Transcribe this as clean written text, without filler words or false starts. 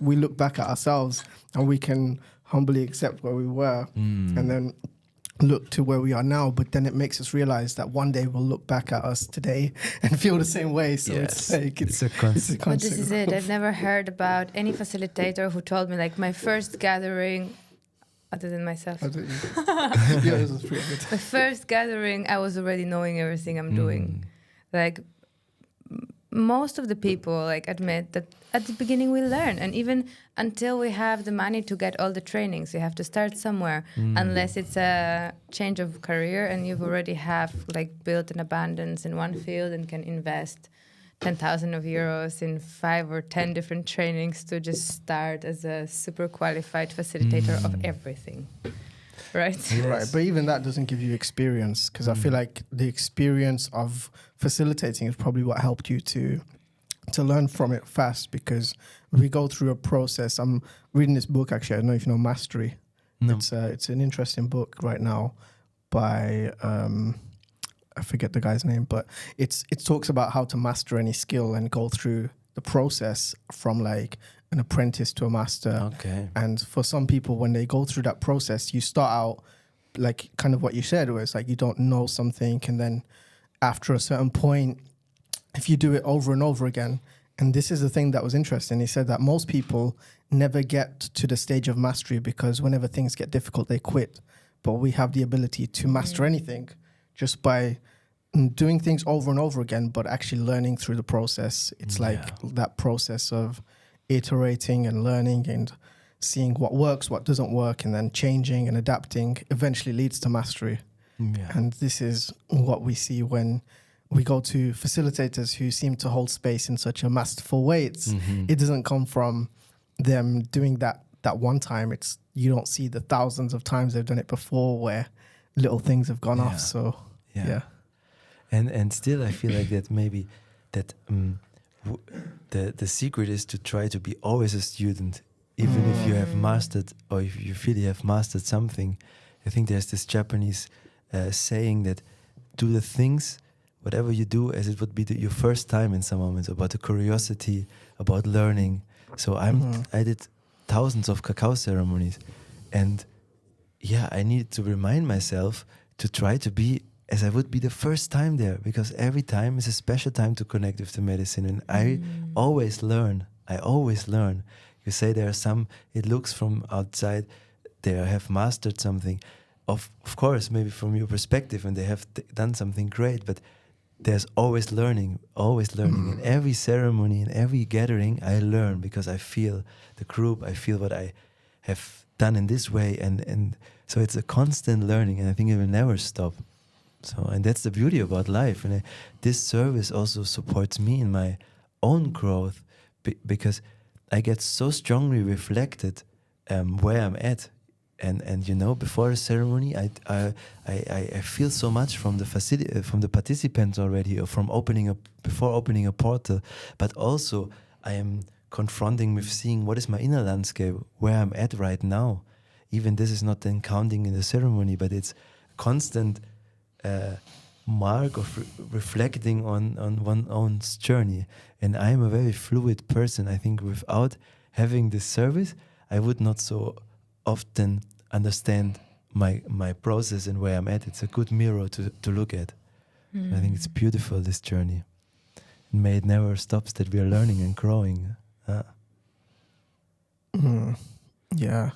we look back at ourselves and we can humbly accept where we were and then look to where we are now, but then it makes us realize that one day we'll look back at us today and feel the same way. So it's like it's a constant. But this is it. I've never heard about any facilitator who told me like my first gathering, other than myself. Yeah, this was pretty good. My first gathering, I was already knowing everything I'm doing. Like most of the people like admit that at the beginning we learn, and even until we have the money to get all the trainings, you have to start somewhere, unless it's a change of career and you've already have like built an abundance in one field and can invest 10,000 euros in 5 or 10 different trainings to just start as a super qualified facilitator of everything. Right. Yes. Right, but even that doesn't give you experience, because I feel like the experience of facilitating is probably what helped you to learn from it fast, because we go through a process. I'm reading this book, actually. I don't know if you know Mastery. No. It's an interesting book right now by I forget the guy's name, but it talks about how to master any skill and go through the process from like an apprentice to a master. Okay. And for some people, when they go through that process, you start out like kind of what you said, where it's like you don't know something, and then after a certain point, if you do it over and over again, and this is the thing that was interesting, he said that most people never get to the stage of mastery because whenever things get difficult, they quit. But we have the ability to master anything just by doing things over and over again, but actually learning through the process. It's like that process of iterating and learning and seeing what works, what doesn't work, and then changing and adapting eventually leads to mastery. Yeah. And this is what we see when we go to facilitators who seem to hold space in such a masterful way. It doesn't come from them doing that one time. It's you don't see the thousands of times they've done it before where little things have gone off. So and still I feel like that maybe that the secret is to try to be always a student, even if you have mastered, or if you feel you have mastered something. I think there's this Japanese saying that do the things, whatever you do, as it would be your first time in some moments, about the curiosity, about learning. So I did thousands of cacao ceremonies, and I needed to remind myself to try to be as I would be the first time there, because every time is a special time to connect with the medicine, and I always learn. You say there are some, it looks from outside, they have mastered something. Of course, maybe from your perspective, and they have done something great, but there's always learning. In every ceremony, in every gathering, I learn, because I feel the group, I feel what I have done in this way, and so it's a constant learning, and I think it will never stop. So, and that's the beauty about life, and this service also supports me in my own growth, because I get so strongly reflected where I'm at. And you know, before a ceremony, I feel so much from the participants already, or from before opening a portal. But also, I am confronting with seeing what is my inner landscape, where I'm at right now. Even this is not then counting in the ceremony, but it's constant mark of reflecting on one's own journey. And I am a very fluid person. I think without having this service, I would not so often understand my process and where I'm at. It's a good mirror to look at. I think it's beautiful, this journey. And may it never stops that we are learning and growing. Yeah.